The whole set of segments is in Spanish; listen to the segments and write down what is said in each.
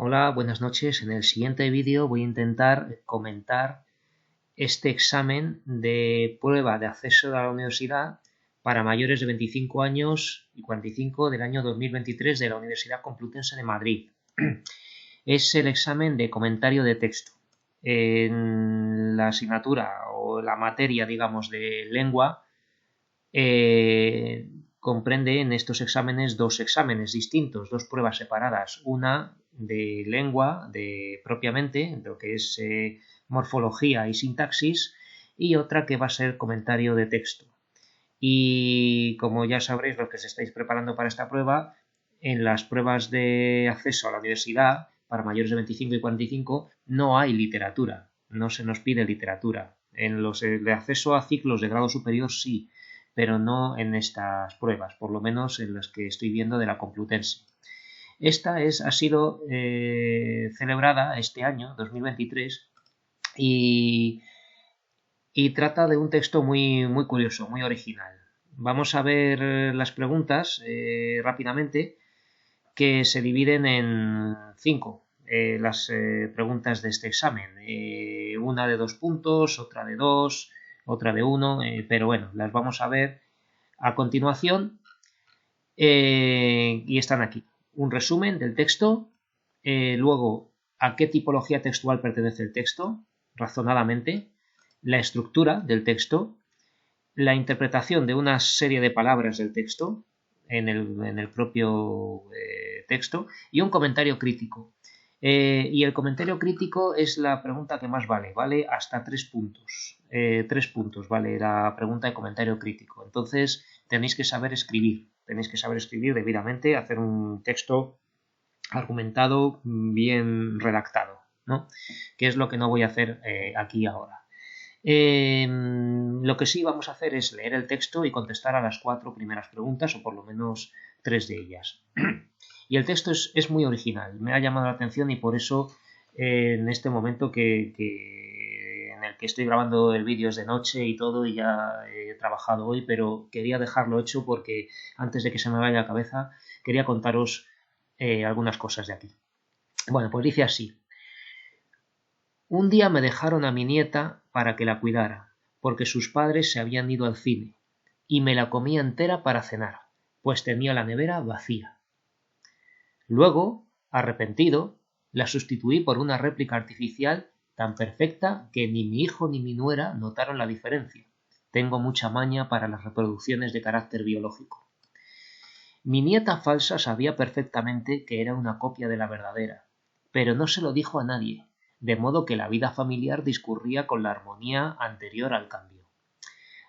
Hola, buenas noches. En el siguiente vídeo voy a intentar comentar este examen de prueba de acceso a la universidad para mayores de 25 años y 45 del año 2023 de la Universidad Complutense de Madrid. Es el examen de comentario de texto. En la asignatura o la materia, digamos, de lengua, comprende en estos exámenes dos exámenes distintos, dos pruebas separadas. Una de lengua, propiamente, lo que es morfología y sintaxis, y otra que va a ser comentario de texto. Y como ya sabréis, los que os estáis preparando para esta prueba, en las pruebas de acceso a la universidad para mayores de 25 y 45 no hay literatura, no se nos pide literatura. En los de acceso a ciclos de grado superior sí, pero no en estas pruebas, por lo menos en las que estoy viendo de la Complutense. Esta ha sido celebrada este año, 2023, y trata de un texto muy, muy curioso, muy original. Vamos a ver las preguntas rápidamente, que se dividen en 5. Las preguntas de este examen. Una de 2 puntos, otra de 2, otra de 1, pero bueno, las vamos a ver a continuación y están aquí. Un resumen del texto, luego a qué tipología textual pertenece el texto, razonadamente, la estructura del texto, la interpretación de una serie de palabras del texto en el propio texto y un comentario crítico. Y el comentario crítico es la pregunta que más vale hasta 3 puntos. 3 puntos vale la pregunta de comentario crítico. Entonces tenéis que saber escribir debidamente, hacer un texto argumentado, bien redactado, ¿no? Que es lo que no voy a hacer aquí ahora. Lo que sí vamos a hacer es leer el texto y contestar a las 4 primeras preguntas, o por lo menos 3 de ellas. Y el texto es muy original, me ha llamado la atención y por eso en este momento en el que estoy grabando el vídeo es de noche y todo, y ya he trabajado hoy, pero quería dejarlo hecho porque antes de que se me vaya la cabeza quería contaros algunas cosas de aquí. Bueno, pues dice así. Un día me dejaron a mi nieta para que la cuidara, porque sus padres se habían ido al cine, y me la comí entera para cenar, pues tenía la nevera vacía. Luego, arrepentido, la sustituí por una réplica artificial tan perfecta que ni mi hijo ni mi nuera notaron la diferencia. Tengo mucha maña para las reproducciones de carácter biológico. Mi nieta falsa sabía perfectamente que era una copia de la verdadera, pero no se lo dijo a nadie, de modo que la vida familiar discurría con la armonía anterior al cambio.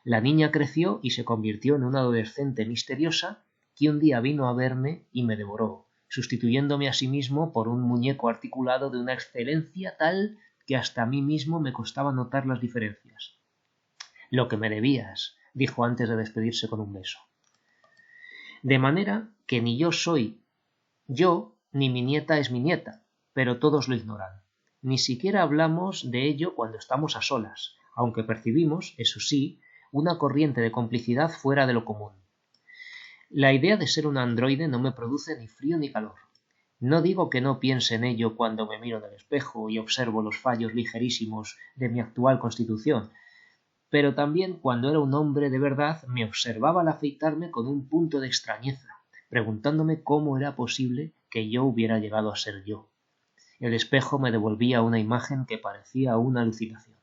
La niña creció y se convirtió en una adolescente misteriosa que un día vino a verme y me devoró, sustituyéndome a sí mismo por un muñeco articulado de una excelencia tal que hasta a mí mismo me costaba notar las diferencias. Lo que me debías, dijo antes de despedirse con un beso. De manera que ni yo soy yo, ni mi nieta es mi nieta, pero todos lo ignoran. Ni siquiera hablamos de ello cuando estamos a solas, aunque percibimos, eso sí, una corriente de complicidad fuera de lo común. La idea de ser un androide no me produce ni frío ni calor. No digo que no piense en ello cuando me miro en el espejo y observo los fallos ligerísimos de mi actual constitución, pero también cuando era un hombre de verdad me observaba al afeitarme con un punto de extrañeza, preguntándome cómo era posible que yo hubiera llegado a ser yo. El espejo me devolvía una imagen que parecía una alucinación.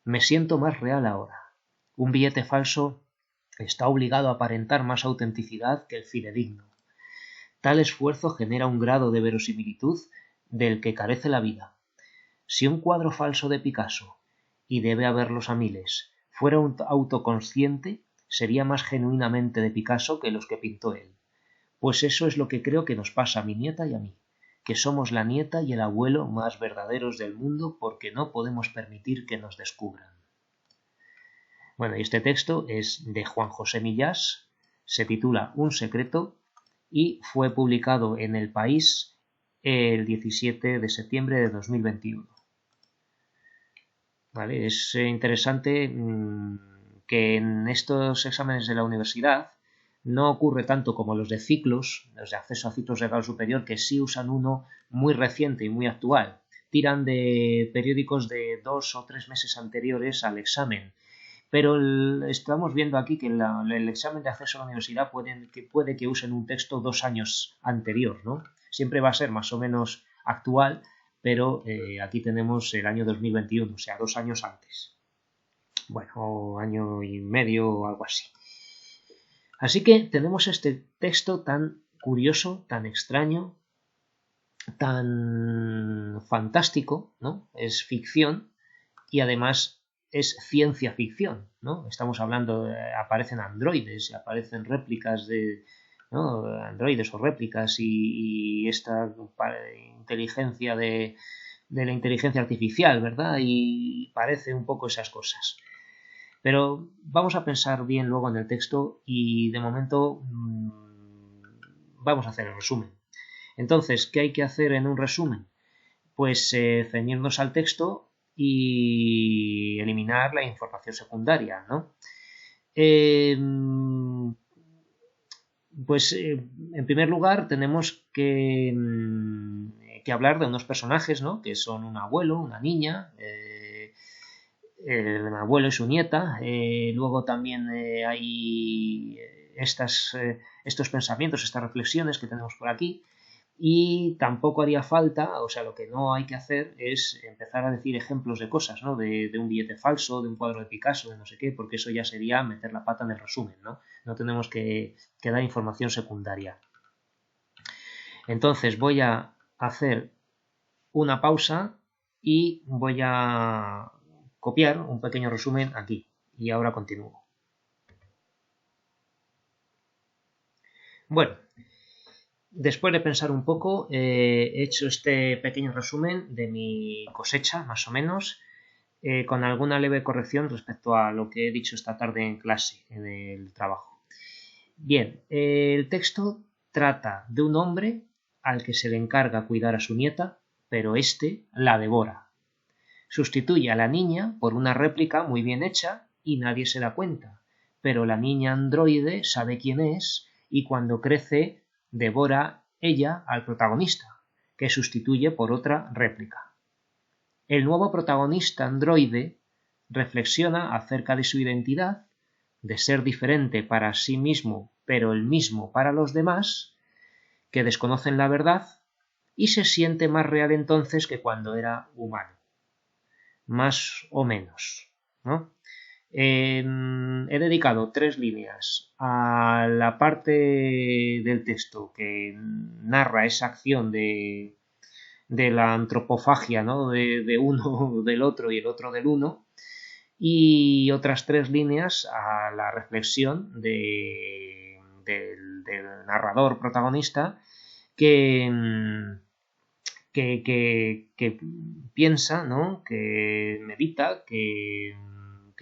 Me siento más real ahora. Un billete falso está obligado a aparentar más autenticidad que el fidedigno. Tal esfuerzo genera un grado de verosimilitud del que carece la vida. Si un cuadro falso de Picasso, y debe haberlos a miles, fuera un autoconsciente, sería más genuinamente de Picasso que los que pintó él. Pues eso es lo que creo que nos pasa a mi nieta y a mí, que somos la nieta y el abuelo más verdaderos del mundo porque no podemos permitir que nos descubran. Bueno, y este texto es de Juan José Millás, se titula Un secreto y fue publicado en El País el 17 de septiembre de 2021. ¿Vale? Es interesante que en estos exámenes de la universidad No ocurre tanto como los de ciclos, los de acceso a ciclos de grado superior, que sí usan uno muy reciente y muy actual. Tiran de periódicos de 2 o 3 meses anteriores al examen. Pero estamos viendo aquí que el examen de acceso a la universidad puede que usen un texto 2 años anterior, ¿no? Siempre va a ser más o menos actual, pero aquí tenemos el año 2021, o sea, 2 años antes. Bueno, año y medio o algo así. Así que tenemos este texto tan curioso, tan extraño, tan fantástico, ¿no? Es ficción y además es ciencia ficción, ¿no? Estamos hablando, aparecen androides, aparecen réplicas de, ¿no? Androides o réplicas y esta inteligencia de la inteligencia artificial, ¿verdad? Y parece un poco esas cosas. Pero vamos a pensar bien luego en el texto y de momento vamos a hacer el resumen. Entonces, ¿qué hay que hacer en un resumen? Pues ceñirnos al texto y eliminar la información secundaria, ¿no? Pues en primer lugar tenemos que hablar de unos personajes, ¿no? Que son un abuelo, una niña, el abuelo y su nieta. Luego también hay estos pensamientos, estas reflexiones que tenemos por aquí. Y tampoco haría falta, o sea, lo que no hay que hacer es empezar a decir ejemplos de cosas, ¿no? De un billete falso, de un cuadro de Picasso, de no sé qué, porque eso ya sería meter la pata en el resumen, ¿no? No tenemos que dar información secundaria. Entonces voy a hacer una pausa y voy a copiar un pequeño resumen aquí. Y ahora continúo. Bueno, después de pensar un poco, he hecho este pequeño resumen de mi cosecha, más o menos, con alguna leve corrección respecto a lo que he dicho esta tarde en clase, en el trabajo. Bien, el texto trata de un hombre al que se le encarga cuidar a su nieta, pero éste la devora. Sustituye a la niña por una réplica muy bien hecha y nadie se da cuenta, pero la niña androide sabe quién es y cuando crece devora ella al protagonista, que sustituye por otra réplica. El nuevo protagonista androide reflexiona acerca de su identidad, de ser diferente para sí mismo, pero el mismo para los demás, que desconocen la verdad, y se siente más real entonces que cuando era humano. Más o menos, ¿no? He dedicado 3 líneas a la parte del texto que narra esa acción de la antropofagia, ¿no? De uno del otro y el otro del uno, y otras 3 líneas a la reflexión del narrador protagonista que piensa, ¿no? Que medita, que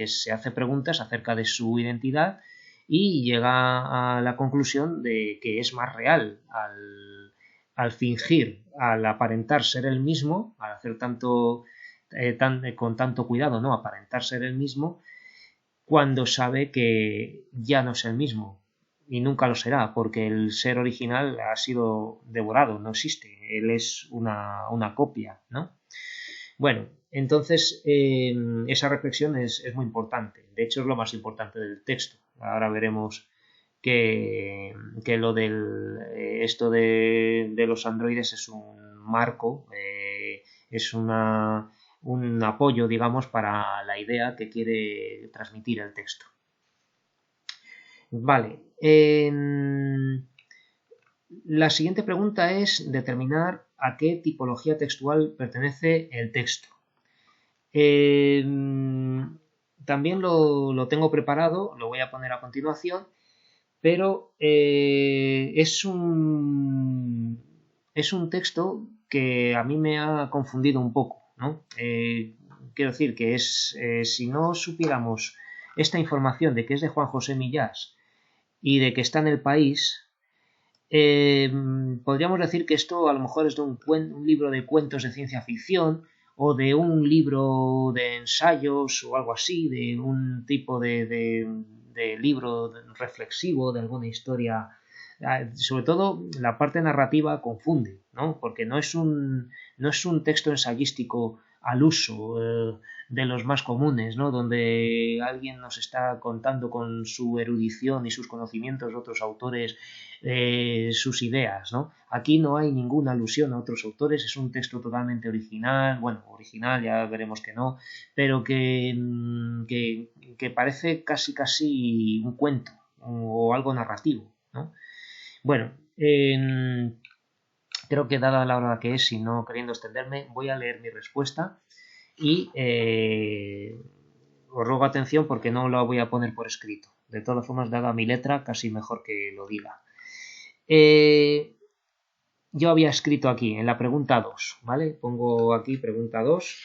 se hace preguntas acerca de su identidad y llega a la conclusión de que es más real al fingir, al aparentar ser el mismo, al hacer con tanto cuidado, ¿no? Aparentar ser el mismo, cuando sabe que ya no es el mismo y nunca lo será, porque el ser original ha sido devorado, no existe, él es una copia, ¿no? Bueno, entonces esa reflexión es muy importante, de hecho es lo más importante del texto. Ahora veremos que lo del esto de los androides es un marco, es un apoyo, digamos, para la idea que quiere transmitir el texto. Vale. La siguiente pregunta es determinar a qué tipología textual pertenece el texto. También lo tengo preparado, lo voy a poner a continuación, pero es un texto que a mí me ha confundido un poco, ¿no? Quiero decir que si no supiéramos esta información de que es de Juan José Millás y de que está en El País, podríamos decir que esto a lo mejor es de un libro de cuentos de ciencia ficción o de un libro de ensayos o algo así, de un tipo de de libro reflexivo, de alguna historia. Sobre todo la parte narrativa confunde, ¿no? Porque no es un texto ensayístico al uso de los más comunes, ¿no? Donde alguien nos está contando con su erudición y sus conocimientos de otros autores sus ideas, ¿no? Aquí no hay ninguna alusión a otros autores, es un texto totalmente original, bueno, original ya veremos que no, pero que parece casi un cuento o algo narrativo, ¿no? Bueno, creo que dada la hora que es y no queriendo extenderme, voy a leer mi respuesta y os ruego atención porque no lo voy a poner por escrito. De todas formas, dada mi letra, casi mejor que lo diga. Yo había escrito aquí en la pregunta 2, ¿vale? Pongo aquí pregunta 2,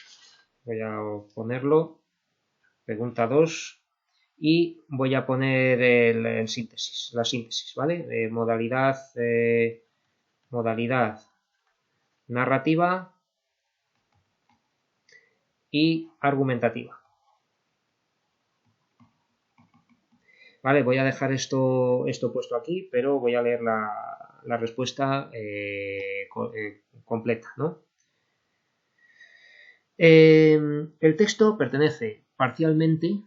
voy a ponerlo, pregunta 2 y voy a poner la síntesis, ¿vale? Modalidad narrativa y argumentativa. Vale, voy a dejar esto puesto aquí, pero voy a leer la respuesta completa, ¿no? El texto pertenece parcialmente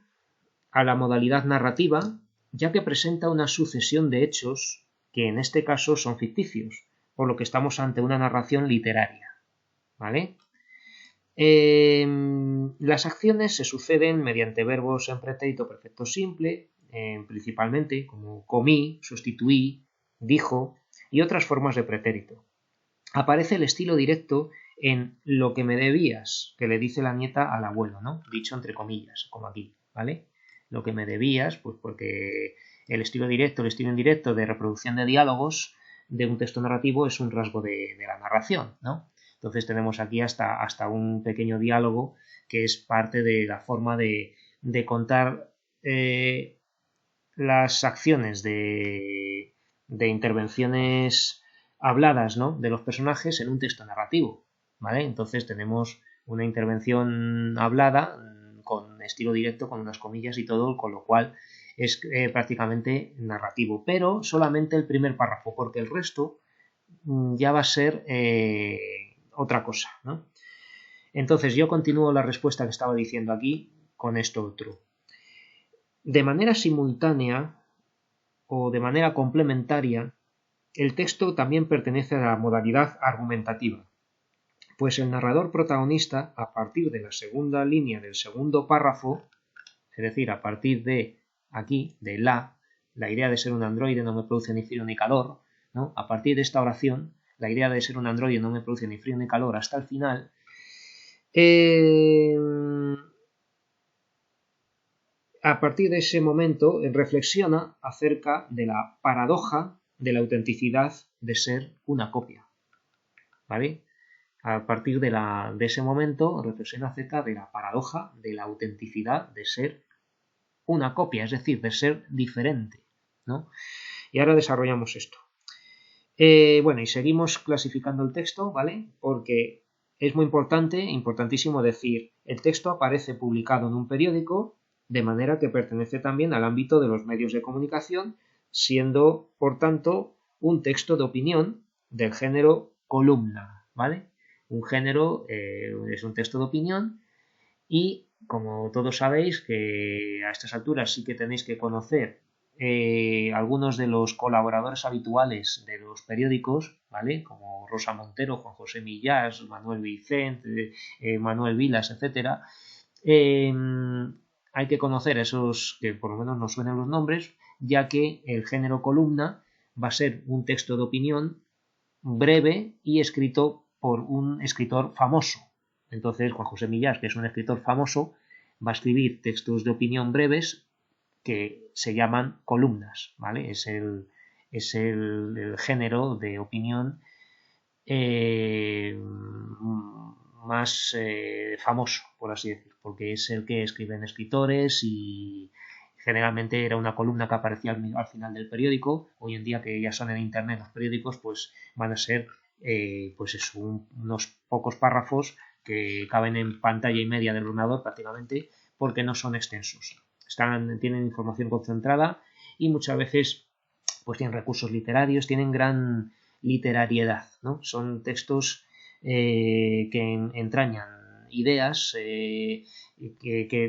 a la modalidad narrativa, ya que presenta una sucesión de hechos que en este caso son ficticios, por lo que estamos ante una narración literaria, ¿vale? Las acciones se suceden mediante verbos en pretérito perfecto simple, principalmente como comí, sustituí, dijo y otras formas de pretérito. Aparece el estilo directo en lo que me debías, que le dice la nieta al abuelo, ¿no? Dicho entre comillas, como aquí, ¿vale? Lo que me debías, pues porque el estilo directo, el estilo indirecto de reproducción de diálogos de un texto narrativo es un rasgo de la narración, ¿no? Entonces tenemos aquí hasta un pequeño diálogo que es parte de la forma de contar las acciones de intervenciones habladas, ¿no? De los personajes en un texto narrativo, ¿vale? Entonces tenemos una intervención hablada con estilo directo, con unas comillas y todo, con lo cual es prácticamente narrativo, pero solamente el primer párrafo, porque el resto ya va a ser otra cosa, ¿no? Entonces yo continúo la respuesta que estaba diciendo aquí con esto otro. De manera simultánea o de manera complementaria, el texto también pertenece a la modalidad argumentativa, pues el narrador protagonista, a partir de la segunda línea del segundo párrafo, es decir, a partir de aquí, de la idea de ser un androide no me produce ni frío ni calor, ¿no? A partir de esta oración, la idea de ser un androide no me produce ni frío ni calor hasta el final, a partir de ese momento reflexiona acerca de la paradoja de la autenticidad de ser una copia, ¿vale? A partir de ese momento reflexiona acerca de la paradoja de la autenticidad de ser una copia, es decir, de ser diferente, ¿no? Y ahora desarrollamos esto. Bueno, y seguimos clasificando el texto, ¿vale? Porque es muy importantísimo decir, el texto aparece publicado en un periódico, de manera que pertenece también al ámbito de los medios de comunicación, siendo, por tanto, un texto de opinión del género columna, ¿vale? Un género es un texto de opinión y, como todos sabéis, que a estas alturas sí que tenéis que conocer algunos de los colaboradores habituales de los periódicos, ¿vale? Como Rosa Montero, Juan José Millás, Manuel Vicente, Manuel Vilas, etcétera. Hay que conocer esos que por lo menos nos suenen los nombres, ya que el género columna va a ser un texto de opinión breve y escrito por un escritor famoso. Entonces, Juan José Millás, que es un escritor famoso, va a escribir textos de opinión breves que se llaman columnas, ¿vale? Es el género de opinión más famoso, por así decir, porque es el que escriben escritores y generalmente era una columna que aparecía al final del periódico. Hoy en día que ya son en internet los periódicos, pues van a ser pues eso, unos pocos párrafos que caben en pantalla y media del ordenador prácticamente porque no son extensos. tienen información concentrada y muchas veces pues tienen recursos literarios, tienen gran literariedad, ¿no? Son textos que entrañan ideas de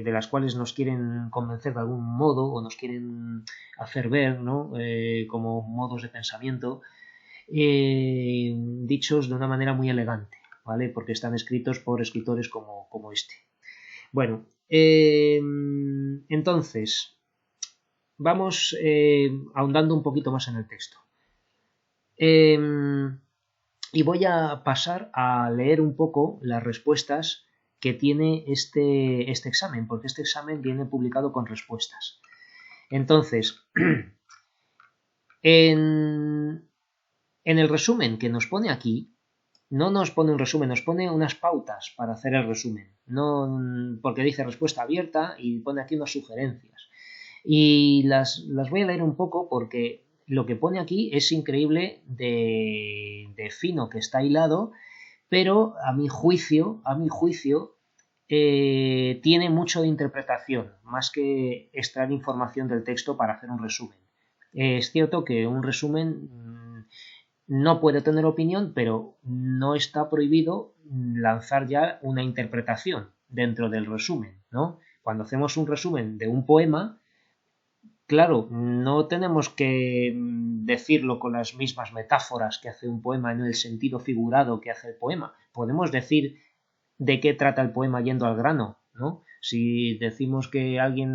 las cuales nos quieren convencer de algún modo o nos quieren hacer ver, ¿no? Como modos de pensamiento, dichos de una manera muy elegante, ¿vale? Porque están escritos por escritores como este. Bueno, entonces vamos ahondando un poquito más en el texto. Y voy a pasar a leer un poco las respuestas que tiene este examen, porque este examen viene publicado con respuestas. Entonces, en el resumen que nos pone aquí, no nos pone un resumen, nos pone unas pautas para hacer el resumen, no porque dice respuesta abierta y pone aquí unas sugerencias. Y las voy a leer un poco porque lo que pone aquí es increíble de fino que está hilado, pero a mi juicio tiene mucho de interpretación, más que extraer información del texto para hacer un resumen. Es cierto que un resumen no puede tener opinión, pero no está prohibido lanzar ya una interpretación dentro del resumen, ¿no? Cuando hacemos un resumen de un poema, claro, no tenemos que decirlo con las mismas metáforas que hace un poema en el sentido figurado que hace el poema. Podemos decir de qué trata el poema yendo al grano, ¿no? Si decimos que alguien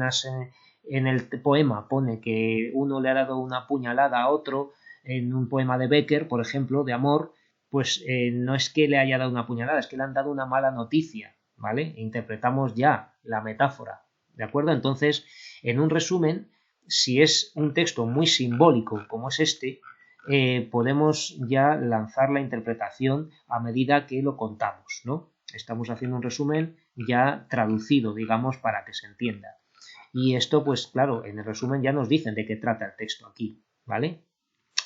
en el poema pone que uno le ha dado una puñalada a otro, en un poema de Becker, por ejemplo, de amor, pues no es que le haya dado una puñalada, es que le han dado una mala noticia, ¿vale? Interpretamos ya la metáfora, ¿de acuerdo? Entonces, en un resumen, si es un texto muy simbólico como es este, podemos ya lanzar la interpretación a medida que lo contamos, ¿no? Estamos haciendo un resumen ya traducido, digamos, para que se entienda. Y esto, pues claro, en el resumen ya nos dicen de qué trata el texto aquí, ¿vale?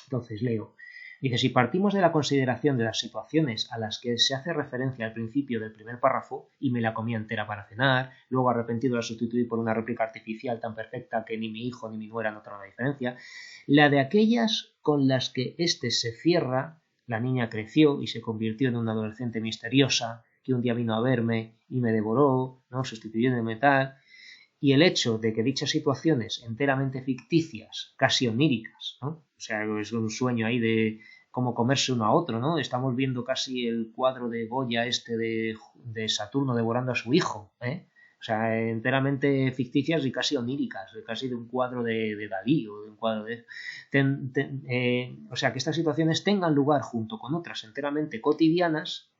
Entonces leo. Dice, si partimos de la consideración de las situaciones a las que se hace referencia al principio del primer párrafo, y me la comí entera para cenar, luego arrepentido la sustituí por una réplica artificial tan perfecta que ni mi hijo ni mi nuera notaron la diferencia, la de aquellas con las que éste se cierra, la niña creció y se convirtió en una adolescente misteriosa, que un día vino a verme y me devoró, ¿no? Sustituyéndome tal, y el hecho de que dichas situaciones enteramente ficticias, casi oníricas, ¿no? O sea, es un sueño ahí de como comerse uno a otro, ¿no? Estamos viendo casi el cuadro de Goya de Saturno devorando a su hijo, ¿eh? O sea, enteramente ficticias y casi oníricas, casi de un cuadro de Dalí o de un cuadro de... o sea, que estas situaciones tengan lugar junto con otras enteramente cotidianas,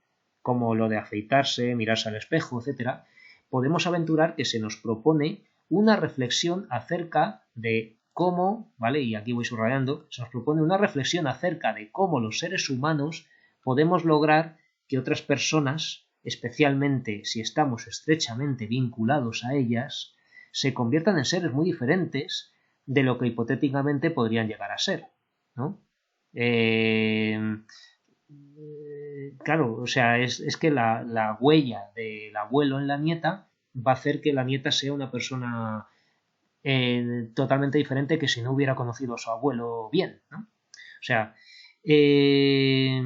como lo de afeitarse, mirarse al espejo, etcétera, podemos aventurar que se nos propone una reflexión acerca de cómo, ¿vale? Y aquí voy subrayando, se nos propone una reflexión acerca de cómo los seres humanos podemos lograr que otras personas, especialmente si estamos estrechamente vinculados a ellas, se conviertan en seres muy diferentes de lo que hipotéticamente podrían llegar a ser, ¿no? Claro, o sea, es que la huella del abuelo en la nieta va a hacer que la nieta sea una persona totalmente diferente que si no hubiera conocido a su abuelo bien, ¿no? O sea, y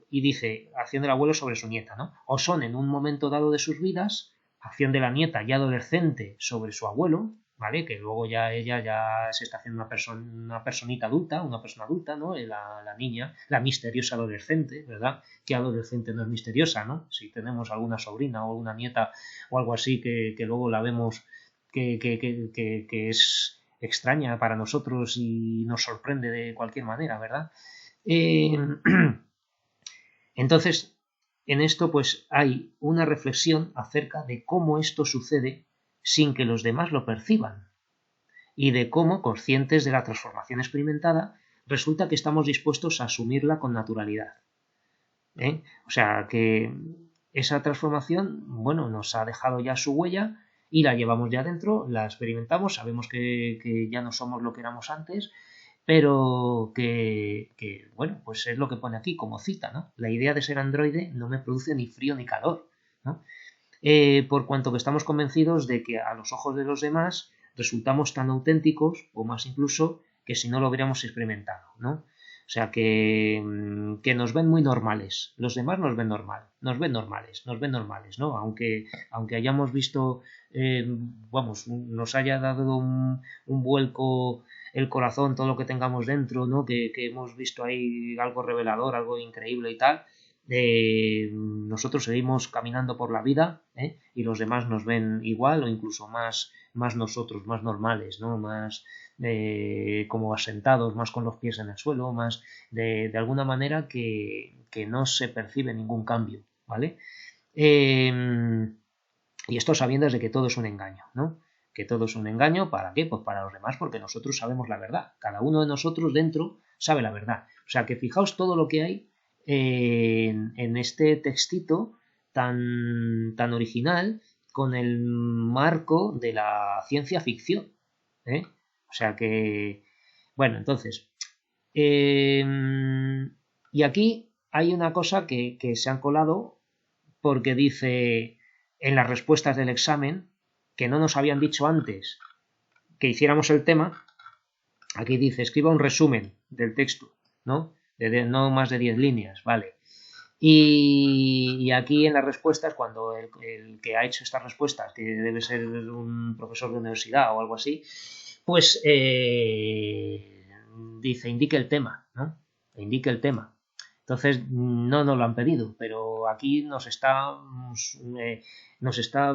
dice, acción del abuelo sobre su nieta, ¿no? O son en un momento dado de sus vidas, acción de la nieta ya adolescente sobre su abuelo, ¿vale? Que luego ya ella ya se está haciendo una personita adulta, una persona adulta, ¿no? La niña, la misteriosa adolescente, ¿verdad? ¿Qué adolescente no es misteriosa, ¿no? Si tenemos alguna sobrina o una nieta o algo así que luego la vemos que es extraña para nosotros y nos sorprende de cualquier manera, ¿verdad? Entonces, en esto pues hay una reflexión acerca de cómo esto sucede sin que los demás lo perciban y de cómo, conscientes de la transformación experimentada, resulta que estamos dispuestos a asumirla con naturalidad. O sea, que esa transformación, bueno, nos ha dejado ya su huella y la llevamos ya dentro, la experimentamos, sabemos que ya no somos lo que éramos antes, pero bueno, pues es lo que pone aquí como cita, ¿no? La idea de ser androide no me produce ni frío ni calor, ¿no? Por cuanto que estamos convencidos de que a los ojos de los demás resultamos tan auténticos, o más incluso, que si no lo hubiéramos experimentado, ¿no? O sea, que nos ven muy normales. Los demás nos ven normal, nos ven normales, ¿no? Aunque hayamos visto, nos haya dado un vuelco el corazón, todo lo que tengamos dentro, ¿no? Que hemos visto ahí algo revelador, algo increíble y tal. Nosotros seguimos caminando por la vida, y los demás nos ven igual o incluso más nosotros, más normales, ¿no? Más como asentados, más con los pies en el suelo, más de alguna manera que no se percibe ningún cambio, ¿vale? Y esto sabiendo de que todo es un engaño, ¿no? Que todo es un engaño, ¿para qué? Pues para los demás, porque nosotros sabemos la verdad. Cada uno de nosotros dentro sabe la verdad. O sea que fijaos todo lo que hay en este textito tan original con el marco de la ciencia ficción, ¿eh? O sea que, bueno, entonces, y aquí hay una cosa que se han colado porque dice en las respuestas del examen que no nos habían dicho antes que hiciéramos el tema. Aquí dice, escriba un resumen del texto, ¿no? De no más de 10 líneas, ¿vale? Y aquí en las respuestas, cuando el que ha hecho estas respuestas, que debe ser un profesor de universidad o algo así, pues dice, indique el tema, ¿no? Indique el tema. Entonces no nos lo han pedido, pero aquí nos está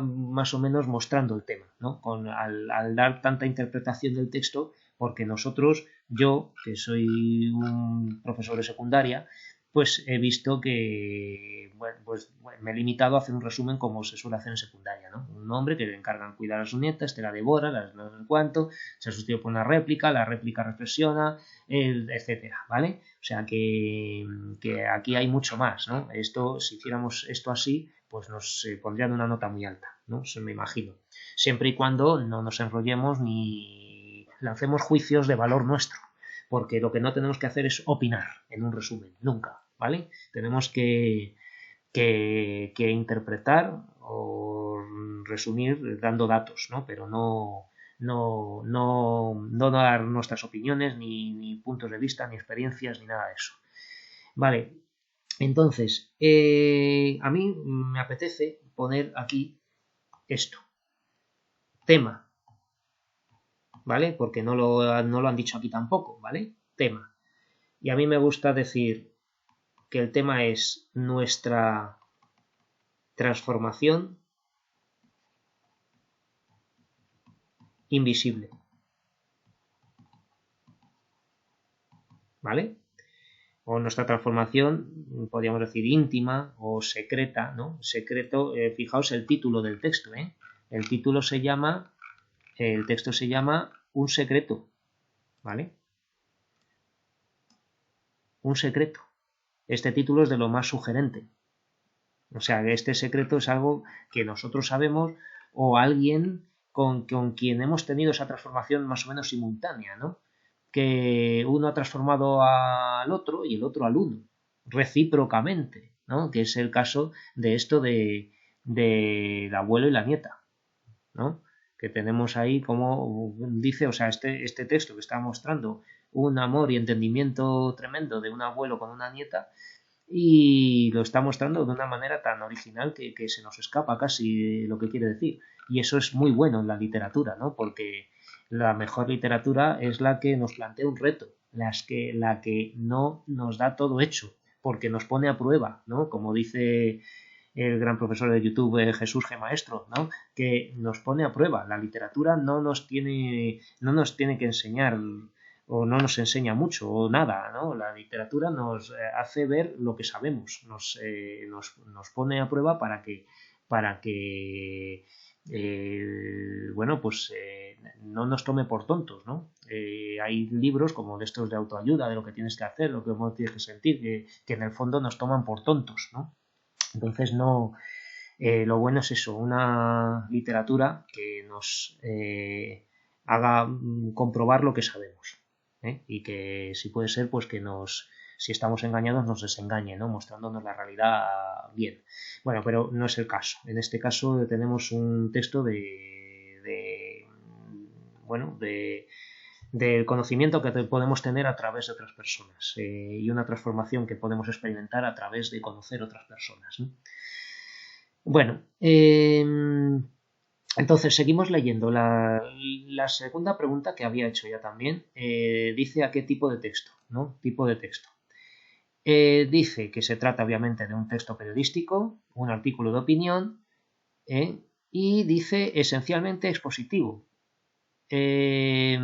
más o menos mostrando el tema, ¿no? Al dar tanta interpretación del texto, porque nosotros, yo, que soy un profesor de secundaria, pues he visto que me he limitado a hacer un resumen como se suele hacer en secundaria, ¿no? Un hombre que le encargan cuidar a su nieta, este la devora, no sé cuánto, se sustituye por una réplica, la réplica reflexiona, etcétera, ¿vale? O sea que aquí hay mucho más, ¿no? Esto, si hiciéramos esto así, pues nos pondrían una nota muy alta, ¿no? Se me imagino. Siempre y cuando no nos enrollemos ni lancemos juicios de valor nuestro, porque lo que no tenemos que hacer es opinar en un resumen, nunca, ¿vale? Tenemos que interpretar o resumir dando datos, ¿no? Pero no dar nuestras opiniones, ni puntos de vista, ni experiencias, ni nada de eso. Vale, entonces, a mí me apetece poner aquí esto. Tema, ¿vale? Porque no lo han dicho aquí tampoco, ¿vale? Tema. Y a mí me gusta decir que el tema es nuestra transformación invisible, ¿vale? O nuestra transformación, podríamos decir íntima o secreta, ¿no? Secreto, fijaos el título del texto, ¿eh? El texto se llama Un secreto, ¿vale? Un secreto. Este título es de lo más sugerente. O sea, este secreto es algo que nosotros sabemos o alguien con quien hemos tenido esa transformación más o menos simultánea, ¿no? Que uno ha transformado al otro y el otro al uno, recíprocamente, ¿no? Que es el caso de esto del abuelo y la nieta, ¿no? Que tenemos ahí, como dice, o sea, este texto que está mostrando un amor y entendimiento tremendo de un abuelo con una nieta, y lo está mostrando de una manera tan original que se nos escapa casi lo que quiere decir. Y eso es muy bueno en la literatura, ¿no? Porque la mejor literatura es la que nos plantea un reto, la que no nos da todo hecho, porque nos pone a prueba, ¿no? Como dice el gran profesor de YouTube, Jesús G. Maestro, ¿no? Que nos pone a prueba. La literatura no nos tiene que enseñar o no nos enseña mucho o nada, ¿no? La literatura nos hace ver lo que sabemos, nos pone a prueba para que no nos tome por tontos, ¿no? Hay libros como de estos de autoayuda, de lo que tienes que hacer, lo que tienes que sentir, que en el fondo nos toman por tontos, ¿no? Entonces no, lo bueno es eso, una literatura que nos haga comprobar lo que sabemos, y que si puede ser, pues que si estamos engañados nos desengañe, ¿no? Mostrándonos la realidad bien. Bueno, pero no es el caso. En este caso tenemos un texto bueno, del conocimiento que podemos tener a través de otras personas y una transformación que podemos experimentar a través de conocer otras personas, ¿no? Bueno, entonces seguimos leyendo. La segunda pregunta que había hecho ya también dice a qué tipo de texto, ¿no? Tipo de texto. Dice que se trata obviamente de un texto periodístico, un artículo de opinión, y dice esencialmente expositivo. Y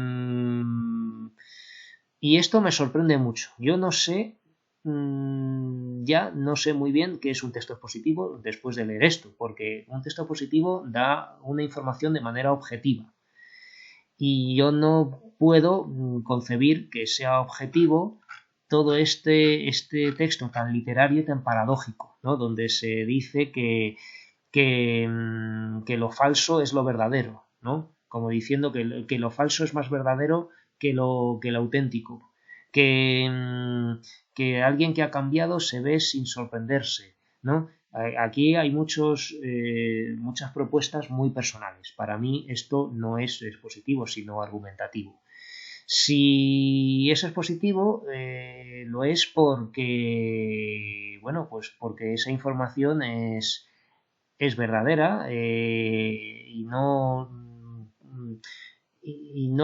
esto me sorprende mucho. Yo no sé, ya no sé muy bien qué es un texto expositivo después de leer esto, porque un texto expositivo da una información de manera objetiva. Y yo no puedo concebir que sea objetivo todo este texto tan literario y tan paradójico, ¿no? Donde se dice que lo falso es lo verdadero, ¿no? Como diciendo que lo falso es más verdadero que lo auténtico, que alguien que ha cambiado se ve sin sorprenderse, ¿no? Aquí hay muchas propuestas muy personales. Para mí esto no es expositivo, sino argumentativo. Si eso es positivo, lo es porque, bueno, pues porque esa información es verdadera y no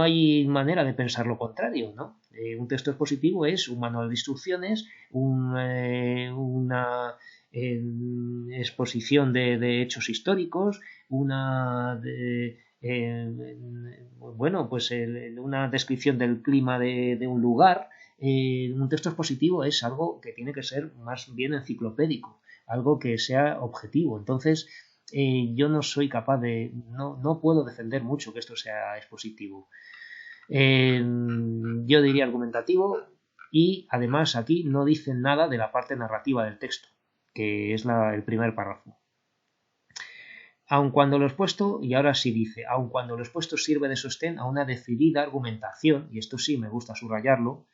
hay manera de pensar lo contrario, ¿no? Un texto expositivo es un manual de instrucciones, una exposición de hechos históricos, una descripción del clima de un lugar. Un texto expositivo es algo que tiene que ser más bien enciclopédico, algo que sea objetivo. Entonces, yo no soy capaz no puedo defender mucho que esto sea expositivo. Yo diría argumentativo, y además aquí no dicen nada de la parte narrativa del texto, que es el primer párrafo. Aun cuando lo expuesto, y ahora sí dice, aun cuando lo expuesto sirve de sostén a una decidida argumentación, y esto sí me gusta subrayarlo,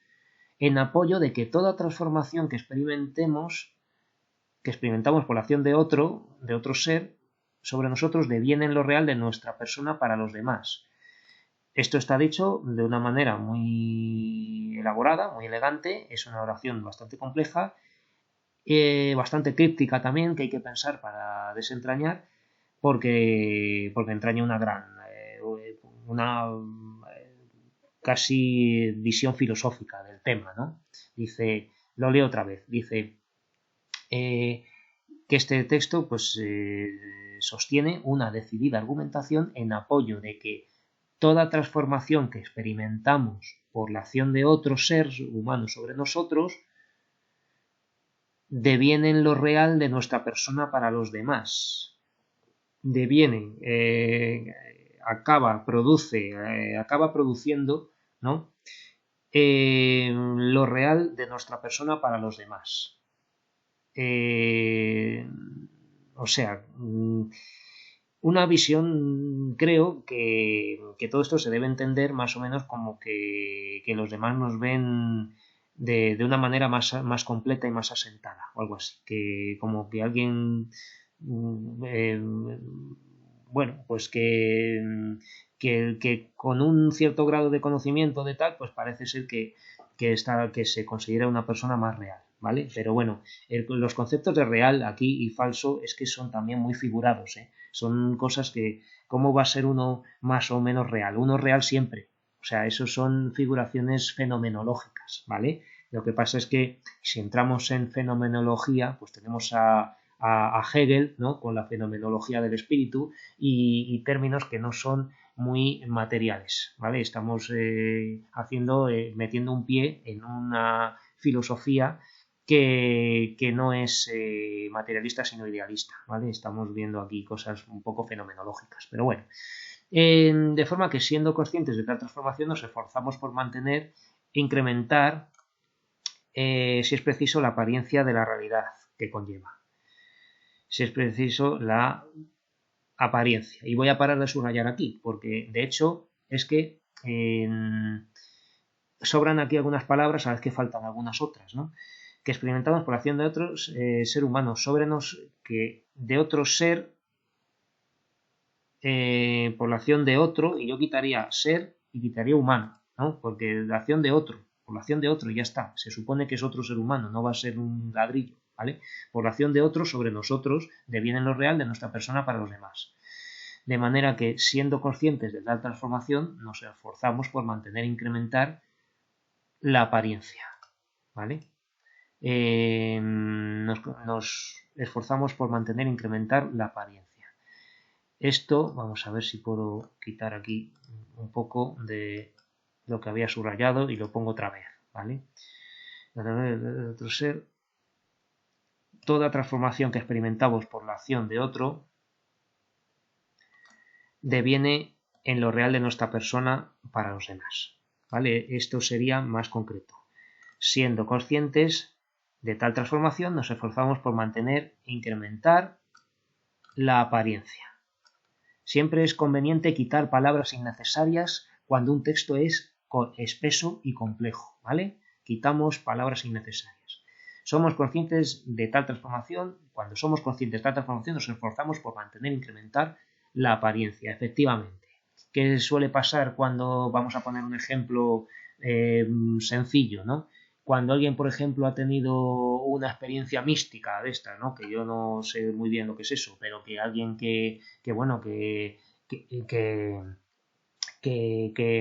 en apoyo de que toda transformación que experimentamos por la acción de otro ser, sobre nosotros deviene en lo real de nuestra persona para los demás. Esto está dicho de una manera muy elaborada, muy elegante, es una oración bastante compleja, bastante críptica también, que hay que pensar para desentrañar, porque entraña una casi visión filosófica del tema, ¿no? Dice, lo leo otra vez, dice que este texto pues sostiene una decidida argumentación en apoyo de que toda transformación que experimentamos por la acción de otros seres humanos sobre nosotros deviene en lo real de nuestra persona para los demás. Deviene, acaba produciendo, ¿no? Lo real de nuestra persona para los demás. O sea, una visión, creo que todo esto se debe entender más o menos como que los demás nos ven de una manera más completa y más asentada, o algo así, que como que alguien, bueno, pues que con un cierto grado de conocimiento de tal, pues parece ser que se considera una persona más real, ¿vale? Pero bueno, los conceptos de real aquí y falso es que son también muy figurados, ¿eh? Son cosas que, ¿cómo va a ser uno más o menos real? Uno real siempre. O sea, eso son figuraciones fenomenológicas, ¿vale? Lo que pasa es que si entramos en fenomenología, pues tenemos a Hegel, ¿no? Con la fenomenología del espíritu y términos que no son muy materiales, ¿vale? Estamos metiendo un pie en una filosofía que no es materialista sino idealista, ¿vale? Estamos viendo aquí cosas un poco fenomenológicas, pero bueno. De forma que, siendo conscientes de tal transformación, nos esforzamos por mantener e incrementar, si es preciso, la apariencia de la realidad que conlleva. Si es preciso, la apariencia. Y voy a parar de subrayar aquí, porque de hecho es que sobran aquí algunas palabras a la vez que faltan algunas otras, ¿no? Que experimentamos por la acción de otros ser humanos, que de otro ser población de otro, y yo quitaría ser y quitaría humano, ¿no? Porque la acción de otro, población de otro, ya está. Se supone que es otro ser humano, no va a ser un ladrillo, ¿vale? Población de otro sobre nosotros, deviene en lo real de nuestra persona para los demás. De manera que, siendo conscientes de tal transformación, nos esforzamos por mantener e incrementar la apariencia, ¿vale? Nos esforzamos por mantener e incrementar la apariencia. Esto, vamos a ver si puedo quitar aquí un poco de lo que había subrayado y lo pongo otra vez, ¿vale? Otro ser, toda transformación que experimentamos por la acción de otro deviene en lo real de nuestra persona para los demás, ¿vale? Esto sería más concreto. Siendo conscientes de tal transformación, nos esforzamos por mantener e incrementar la apariencia. Siempre es conveniente quitar palabras innecesarias cuando un texto es espeso y complejo, ¿vale? Quitamos palabras innecesarias. Somos conscientes de tal transformación, cuando somos conscientes de tal transformación nos esforzamos por mantener e incrementar la apariencia, efectivamente. ¿Qué suele pasar cuando vamos a poner un ejemplo sencillo, ¿no? Cuando alguien, por ejemplo, ha tenido una experiencia mística de esta, ¿no? Que yo no sé muy bien lo que es eso, pero que alguien que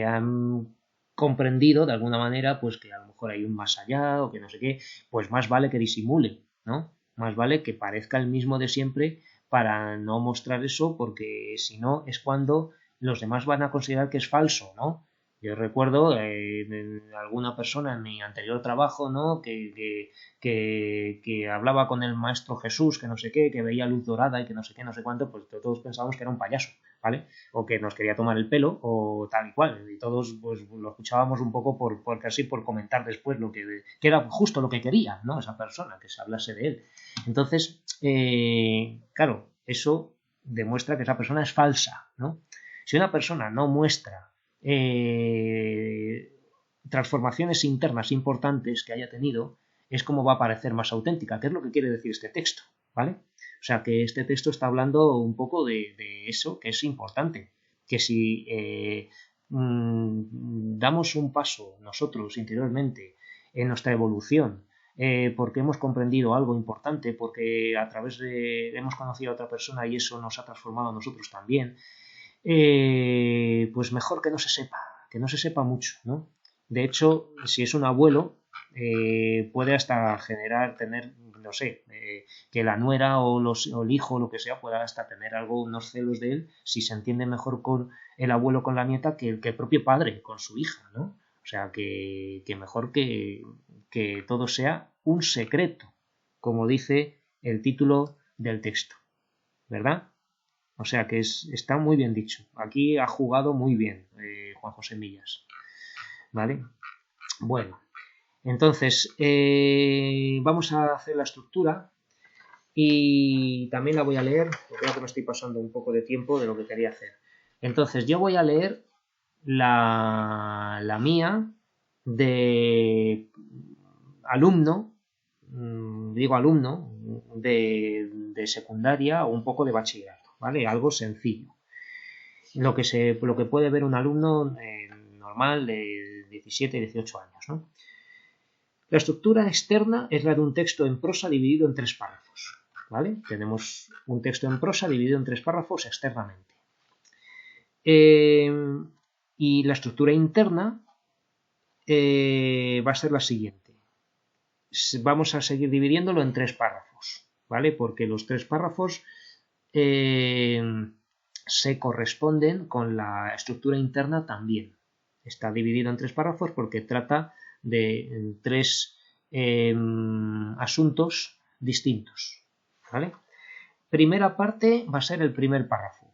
han comprendido de alguna manera, pues que a lo mejor hay un más allá o que no sé qué, pues más vale que disimule, ¿no? Más vale que parezca el mismo de siempre para no mostrar eso, porque si no es cuando los demás van a considerar que es falso, ¿no? Yo recuerdo alguna persona en mi anterior trabajo, ¿no? Que hablaba con el maestro Jesús, que no sé qué, que veía luz dorada y que no sé qué, no sé cuánto, pues todos pensábamos que era un payaso, ¿vale? O que nos quería tomar el pelo o tal y cual. Y todos pues lo escuchábamos un poco por casi por comentar después lo que era justo lo que quería, ¿no? Esa persona, que se hablase de él. Entonces, claro, eso demuestra que esa persona es falsa, ¿no? Si una persona no muestra transformaciones internas importantes que haya tenido, es como va a parecer más auténtica, que es lo que quiere decir este texto, ¿vale? O sea, que este texto está hablando un poco de eso, que es importante, que si damos un paso nosotros interiormente en nuestra evolución, porque hemos comprendido algo importante, porque a través de hemos conocido a otra persona y eso nos ha transformado a nosotros también, pues mejor que no se sepa mucho, ¿no? De hecho, si es un abuelo, puede hasta tener, no sé, que la nuera o el hijo o lo que sea pueda hasta tener unos celos de él si se entiende mejor con el abuelo con la nieta que el propio padre con su hija, ¿no? O sea, que mejor que todo sea un secreto, como dice el título del texto, ¿verdad? O sea que está muy bien dicho. Aquí ha jugado muy bien Juan José Millas. ¿Vale? Bueno, entonces vamos a hacer la estructura y también la voy a leer, porque creo que me estoy pasando un poco de tiempo de lo que quería hacer. Entonces yo voy a leer la mía de alumno, digo alumno, de secundaria o un poco de bachillerato, ¿vale? Algo sencillo. Lo que puede ver un alumno normal de 17 y 18 años, ¿no? La estructura externa es la de un texto en prosa dividido en 3 párrafos, ¿vale? Tenemos un texto en prosa dividido en 3 párrafos externamente. Y la estructura interna va a ser la siguiente. Vamos a seguir dividiéndolo en 3 párrafos, ¿vale? Porque los 3 párrafos se corresponden con la estructura interna también. Está dividido en 3 párrafos porque trata de 3 asuntos distintos, ¿vale? Primera parte va a ser el primer párrafo,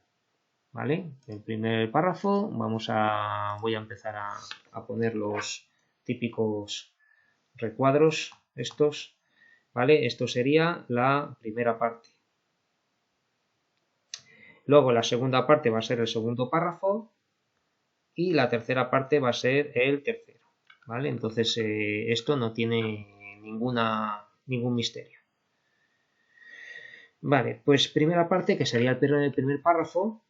¿vale? El primer párrafo voy a empezar a poner los típicos recuadros estos, ¿vale? Esto sería la primera parte. Luego la segunda parte va a ser el segundo párrafo y la tercera parte va a ser el tercero, ¿vale? Entonces esto no tiene ningún misterio. Vale, pues primera parte, que sería el primer párrafo,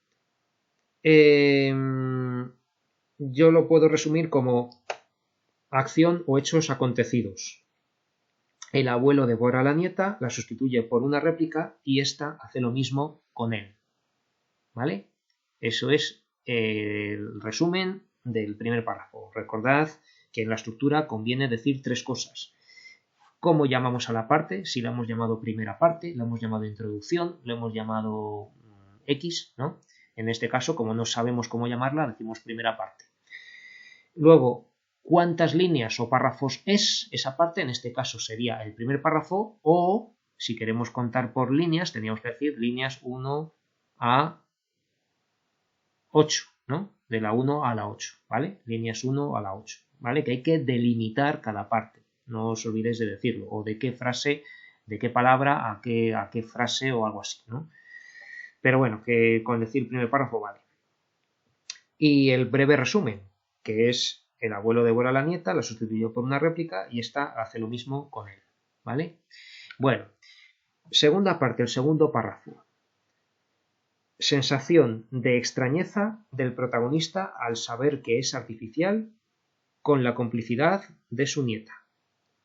yo lo puedo resumir como acción o hechos acontecidos. El abuelo devora a la nieta, la sustituye por una réplica y ésta hace lo mismo con él. ¿Vale? Eso es el resumen del primer párrafo. Recordad que en la estructura conviene decir tres cosas. ¿Cómo llamamos a la parte? Si la hemos llamado primera parte, la hemos llamado introducción, la hemos llamado X, ¿no? En este caso, como no sabemos cómo llamarla, decimos primera parte. Luego, ¿cuántas líneas o párrafos es esa parte? En este caso sería el primer párrafo, o si queremos contar por líneas, teníamos que decir líneas 1 a 8, ¿no? De la 1 a la 8, ¿vale? Líneas 1 a la 8, ¿vale? Que hay que delimitar cada parte, no os olvidéis de decirlo, o de qué frase, de qué palabra a qué frase o algo así, ¿no? Pero bueno, que con decir primer párrafo vale. Y el breve resumen, que es el abuelo devora a la nieta, la sustituyó por una réplica y esta hace lo mismo con él, ¿vale? Bueno, segunda parte, el segundo párrafo. Sensación de extrañeza del protagonista al saber que es artificial con la complicidad de su nieta,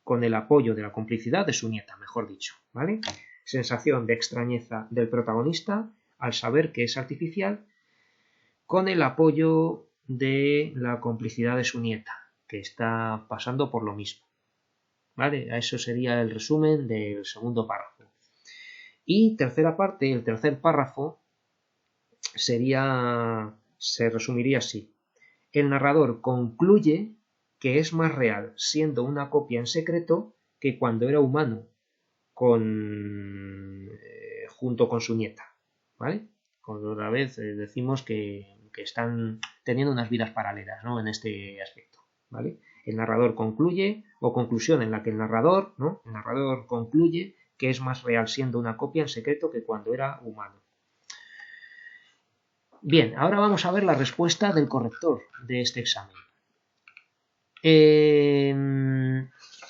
con el apoyo de la complicidad de su nieta, mejor dicho, ¿vale? Sensación de extrañeza del protagonista al saber que es artificial con el apoyo de la complicidad de su nieta, que está pasando por lo mismo, ¿vale? Eso sería el resumen del segundo párrafo. Y tercera parte, el tercer párrafo, se resumiría así. El narrador concluye que es más real siendo una copia en secreto que cuando era humano junto con su nieta, ¿vale? Otra vez decimos que están teniendo unas vidas paralelas, ¿no? En este aspecto, ¿vale? El narrador concluye, o conclusión en la que el narrador concluye que es más real siendo una copia en secreto que cuando era humano. Bien, ahora vamos a ver la respuesta del corrector de este examen.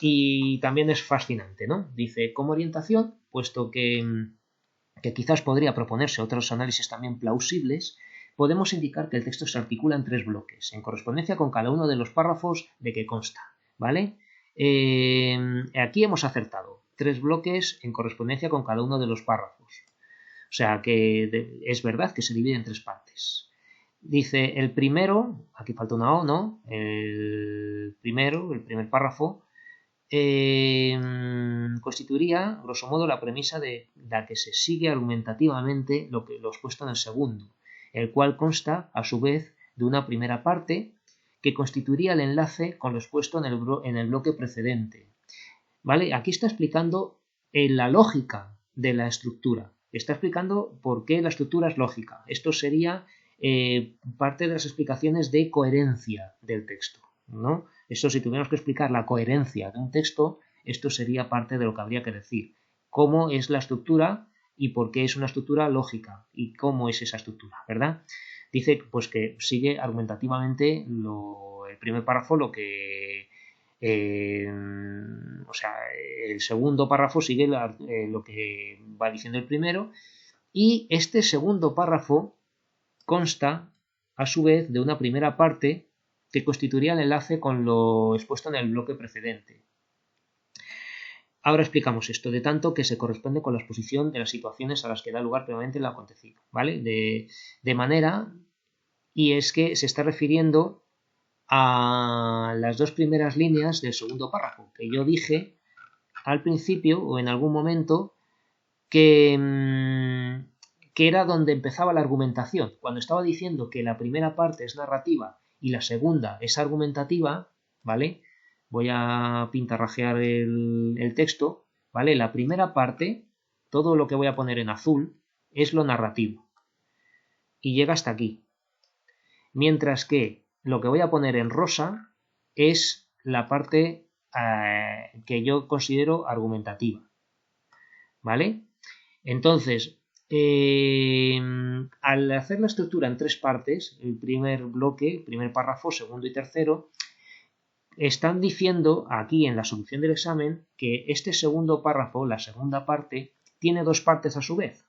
Y también es fascinante, ¿no? Dice, como orientación, puesto que quizás podría proponerse otros análisis también plausibles, podemos indicar que el texto se articula en tres bloques, en correspondencia con cada uno de los párrafos de que consta, ¿vale? Aquí hemos acertado, tres bloques en correspondencia con cada uno de los párrafos. O sea que es verdad que se divide en tres partes. Dice el primero, aquí falta una O, ¿no? El primer párrafo, constituiría, grosso modo, la premisa de la que se sigue argumentativamente lo expuesto en el segundo, el cual consta, a su vez, de una primera parte que constituiría el enlace con lo expuesto en el bloque precedente. ¿Vale? Aquí está explicando la lógica de la estructura. Está explicando por qué la estructura es lógica. Esto sería parte de las explicaciones de coherencia del texto, ¿no? Eso, si tuviéramos que explicar la coherencia de un texto, esto sería parte de lo que habría que decir. Cómo es la estructura y por qué es una estructura lógica y cómo es esa estructura, ¿verdad? Dice pues que sigue argumentativamente el primer párrafo lo que... o sea, el segundo párrafo sigue lo que va diciendo el primero y este segundo párrafo consta, a su vez, de una primera parte que constituiría el enlace con lo expuesto en el bloque precedente. Ahora explicamos esto, de tanto que se corresponde con la exposición de las situaciones a las que da lugar previamente lo acontecido, ¿vale? De manera, y es que se está refiriendo a las dos primeras líneas del segundo párrafo, que yo dije al principio o en algún momento que era donde empezaba la argumentación. Cuando estaba diciendo que la primera parte es narrativa y la segunda es argumentativa, ¿vale? Voy a pintarrajear el texto, ¿vale? La primera parte, todo lo que voy a poner en azul, es lo narrativo. Y llega hasta aquí. Mientras que lo que voy a poner en rosa es la parte que yo considero argumentativa, ¿vale? Entonces, al hacer la estructura en tres partes, el primer bloque, primer párrafo, segundo y tercero, están diciendo aquí en la solución del examen que este segundo párrafo, la segunda parte, tiene dos partes a su vez.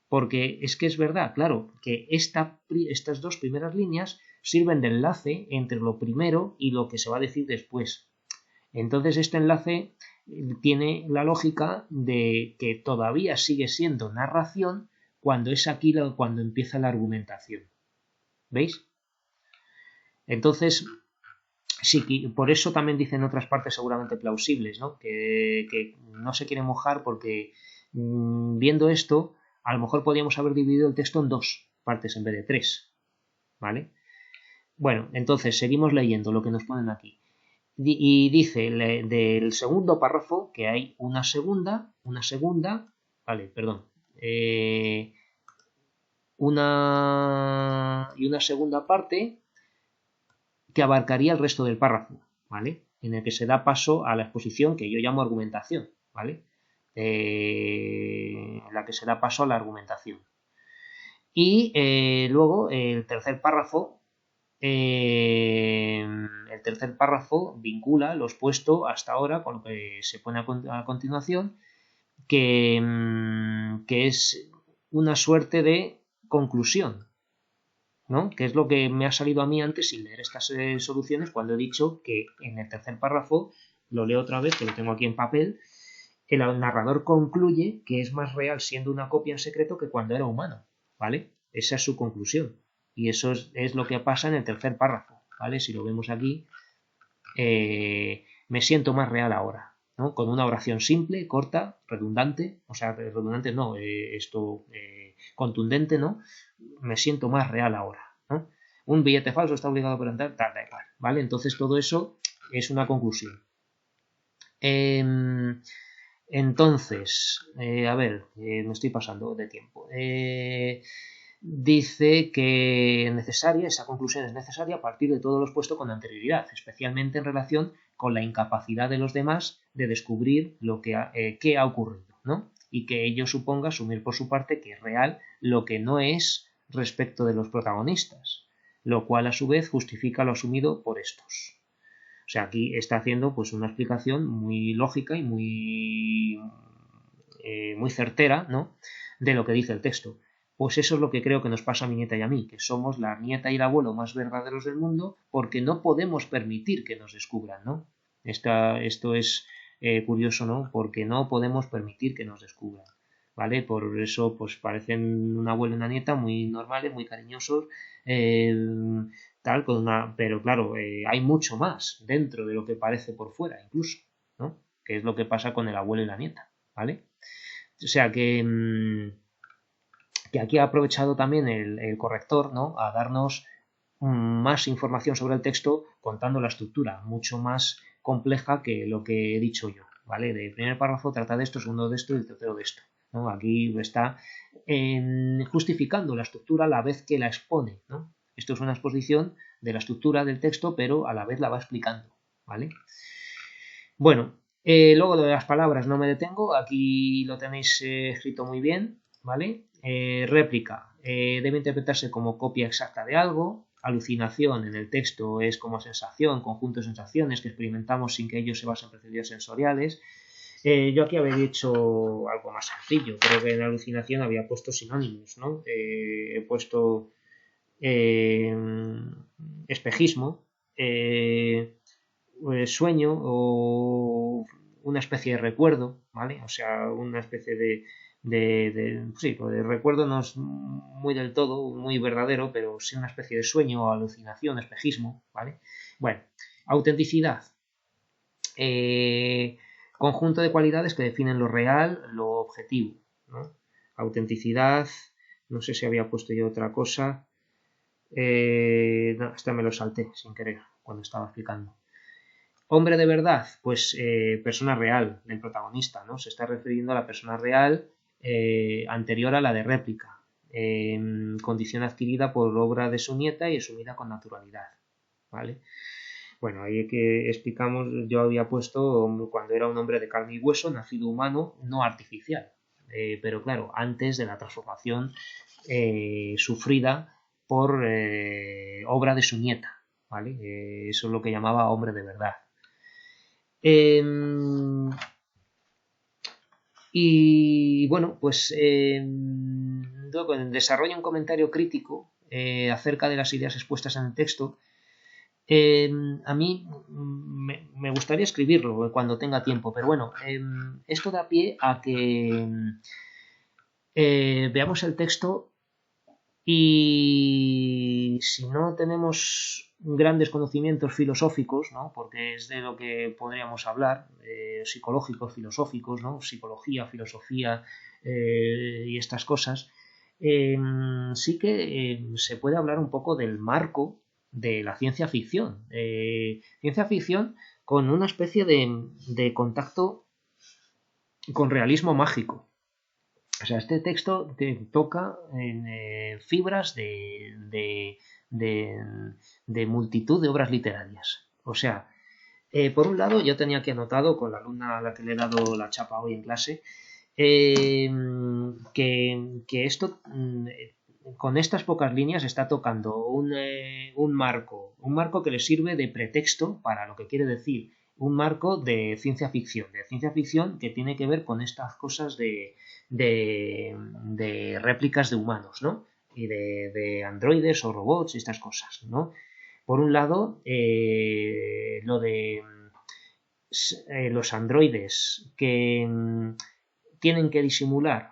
porque es que es verdad, claro, que estas dos primeras líneas sirven de enlace entre lo primero y lo que se va a decir después. Entonces este enlace tiene la lógica de que todavía sigue siendo narración cuando es aquí cuando empieza la argumentación. ¿Veis? Entonces, sí, por eso también dicen otras partes seguramente plausibles, ¿no? Que no se quiere mojar porque viendo esto, a lo mejor podríamos haber dividido el texto en dos partes en vez de tres, ¿vale? Bueno, entonces seguimos leyendo lo que nos ponen aquí. Y dice del segundo párrafo que hay una segunda, vale, perdón, una segunda parte que abarcaría el resto del párrafo, ¿vale? En el que se da paso a la exposición que yo llamo argumentación, ¿vale? En la que se da paso a la argumentación. Y luego el tercer párrafo vincula lo expuesto hasta ahora con lo que se pone a continuación, que es una suerte de conclusión, ¿no? Que es lo que me ha salido a mí antes sin leer estas soluciones cuando he dicho que en el tercer párrafo, lo leo otra vez, que lo tengo aquí en papel, el narrador concluye que es más real siendo una copia en secreto que cuando era humano, ¿vale? Esa es su conclusión. Y eso es lo que pasa en el tercer párrafo, ¿vale? Si lo vemos aquí, me siento más real ahora, ¿no? Con una oración simple, corta, redundante, o sea, redundante no, contundente, ¿no? Me siento más real ahora, ¿no? Un billete falso está obligado a presentar, tal, da igual, ¿vale? Entonces todo eso es una conclusión. Entonces, a ver, me estoy pasando de tiempo. Dice que esa conclusión es necesaria a partir de todo lo expuesto con anterioridad, especialmente en relación con la incapacidad de los demás de descubrir lo que qué ha ocurrido, ¿no? Y que ello suponga asumir por su parte que es real lo que no es respecto de los protagonistas, lo cual a su vez justifica lo asumido por estos. O sea, aquí está haciendo pues una explicación muy lógica y muy certera, ¿no? De lo que dice el texto. Pues eso es lo que creo que nos pasa a mi nieta y a mí, que somos la nieta y el abuelo más verdaderos del mundo porque no podemos permitir que nos descubran, ¿no? Esto es curioso, ¿no? Porque no podemos permitir que nos descubran, ¿vale? Por eso, pues parecen un abuelo y una nieta muy normales, muy cariñosos, tal, pero claro, hay mucho más dentro de lo que parece por fuera, incluso, ¿no? Que es lo que pasa con el abuelo y la nieta, ¿vale? O sea que aquí ha aprovechado también el corrector, ¿no? A darnos más información sobre el texto contando la estructura, mucho más compleja que lo que he dicho yo, ¿vale? De primer párrafo trata de esto, segundo de esto y el tercero de esto, ¿no? Aquí está justificando la estructura a la vez que la expone, ¿no? Esto es una exposición de la estructura del texto, pero a la vez la va explicando, ¿vale? Bueno, luego de las palabras no me detengo, aquí lo tenéis escrito muy bien, ¿vale? Réplica, debe interpretarse como copia exacta de algo. Alucinación en el texto es como sensación, conjunto de sensaciones que experimentamos sin que ellos se basen en percepciones sensoriales. Yo aquí había hecho algo más sencillo, creo que en alucinación había puesto sinónimos, ¿no? He puesto espejismo, sueño o una especie de recuerdo, ¿vale? O sea, una especie sí, pues de recuerdo no es muy del todo, muy verdadero, pero sí una especie de sueño, alucinación, espejismo, ¿vale? Bueno, autenticidad. Conjunto de cualidades que definen lo real, lo objetivo, ¿no? Autenticidad, no sé si había puesto yo otra cosa. No, me lo salté sin querer cuando estaba explicando. Hombre de verdad, pues persona real del protagonista, ¿no? Se está refiriendo a la persona real anterior a la de réplica, condición adquirida por obra de su nieta y asumida con naturalidad, ¿vale? Bueno, ahí que explicamos, yo había puesto cuando era un hombre de carne y hueso, nacido humano, no artificial, pero claro, antes de la transformación sufrida por obra de su nieta, ¿vale? Eso es lo que llamaba hombre de verdad. Y bueno, pues desarrolla un comentario crítico acerca de las ideas expuestas en el texto. A mí me gustaría escribirlo cuando tenga tiempo, pero bueno, esto da pie a que veamos el texto y si no tenemos grandes conocimientos filosóficos, ¿no? Porque es de lo que podríamos hablar, psicológicos, filosóficos, ¿no? Psicología, filosofía y estas cosas, sí que se puede hablar un poco del marco de la ciencia ficción. Ciencia ficción con una especie de contacto con realismo mágico. O sea, este texto toca en fibras de multitud de obras literarias. O sea, por un lado, yo tenía aquí anotado con la alumna a la que le he dado la chapa hoy en clase, que esto, con estas pocas líneas, está tocando un marco que le sirve de pretexto para lo que quiere decir, un marco de ciencia ficción que tiene que ver con estas cosas de réplicas de humanos, ¿no? Y de androides o robots y estas cosas, ¿no? Por un lado, lo de los androides que tienen que disimular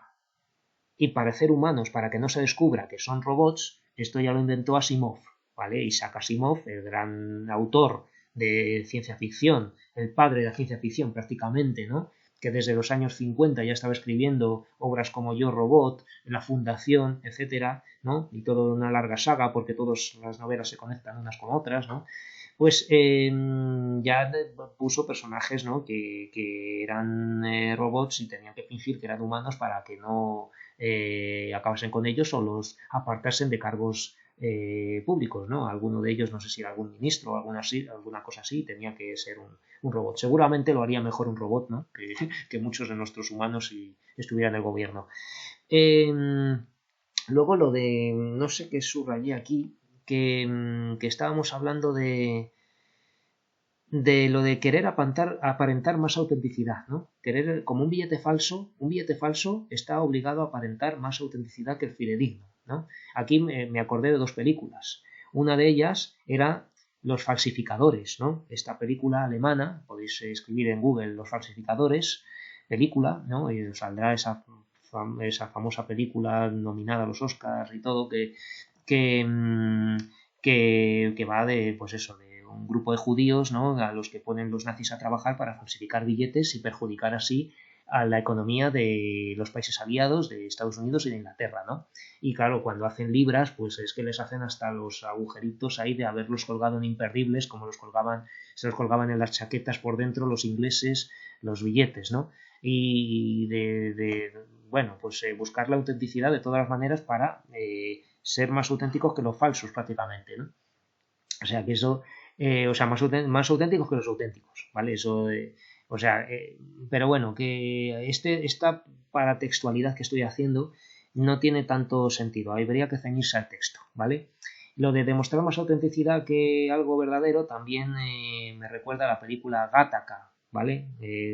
y parecer humanos para que no se descubra que son robots, esto ya lo inventó Asimov, ¿vale? Isaac Asimov, el gran autor de ciencia ficción, el padre de la ciencia ficción prácticamente, ¿no? Que desde los años 50 ya estaba escribiendo obras como Yo Robot, La Fundación, etcétera, ¿no? Y toda una larga saga porque todas las novelas se conectan unas con otras, ¿no? Pues ya puso personajes, ¿no? que eran robots y tenían que fingir que eran humanos para que no acabasen con ellos o los apartasen de cargos públicos, ¿no? Alguno de ellos, no sé si era algún ministro o alguna cosa así, tenía que ser un robot. Seguramente lo haría mejor un robot, ¿no? Que muchos de nuestros humanos si estuvieran en el gobierno. Luego lo de, no sé qué subrayé aquí, que estábamos hablando de lo de querer aparentar más autenticidad, ¿no? Querer, como un billete falso está obligado a aparentar más autenticidad que el fidedigno, ¿no? Aquí me acordé de dos películas. Una de ellas era Los falsificadores, ¿no? Esta película alemana, podéis escribir en Google Los falsificadores, película, ¿no? Y os saldrá esa famosa película nominada a los Oscars y todo, que va de, pues eso, de un grupo de judíos, ¿no? A los que ponen los nazis a trabajar para falsificar billetes y perjudicar así a la economía de los países aliados, de Estados Unidos y de Inglaterra, ¿no? Y claro, cuando hacen libras, pues es que les hacen hasta los agujeritos ahí de haberlos colgado en imperdibles, como se los colgaban en las chaquetas por dentro los ingleses, los billetes, ¿no? Y bueno, pues buscar la autenticidad de todas las maneras para ser más auténticos que los falsos prácticamente, ¿no? O sea, que eso, o sea, más auténticos que los auténticos, ¿vale? Eso, o sea, pero bueno, que esta paratextualidad que estoy haciendo no tiene tanto sentido, habría que ceñirse al texto, ¿vale? Lo de demostrar más autenticidad que algo verdadero también me recuerda a la película Gattaca, ¿vale?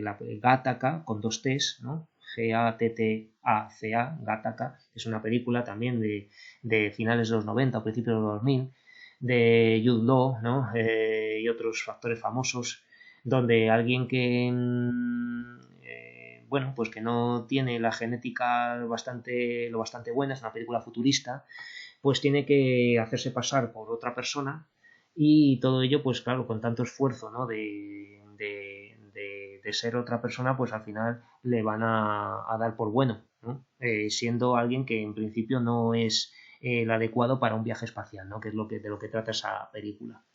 La Gattaca con dos T's, ¿no? Gattaca, Gattaca, es una película también de finales de los 90 o principios de los 2000, de Jude Law, ¿no? Y otros factores famosos, donde alguien que, bueno, pues que no tiene la genética lo bastante buena, es una película futurista, pues tiene que hacerse pasar por otra persona y todo ello, pues claro, con tanto esfuerzo, ¿no? de ser otra persona, pues al final le van a dar por bueno, ¿no? Siendo alguien que en principio no es el adecuado para un viaje espacial, ¿no? Que es de lo que trata esa película.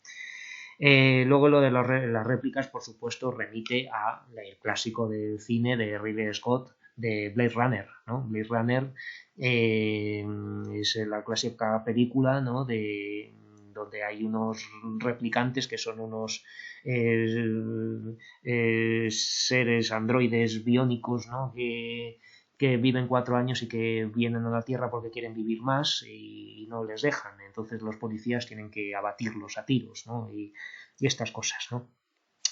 Luego lo de las réplicas, por supuesto, remite al clásico del cine de Ridley Scott, de Blade Runner, ¿no? Blade Runner es la clásica película, ¿no? Donde hay unos replicantes que son unos seres androides biónicos, ¿no? Que viven 4 años y que vienen a la Tierra porque quieren vivir más y no les dejan. Entonces los policías tienen que abatirlos a tiros, ¿no? Y estas cosas, ¿no?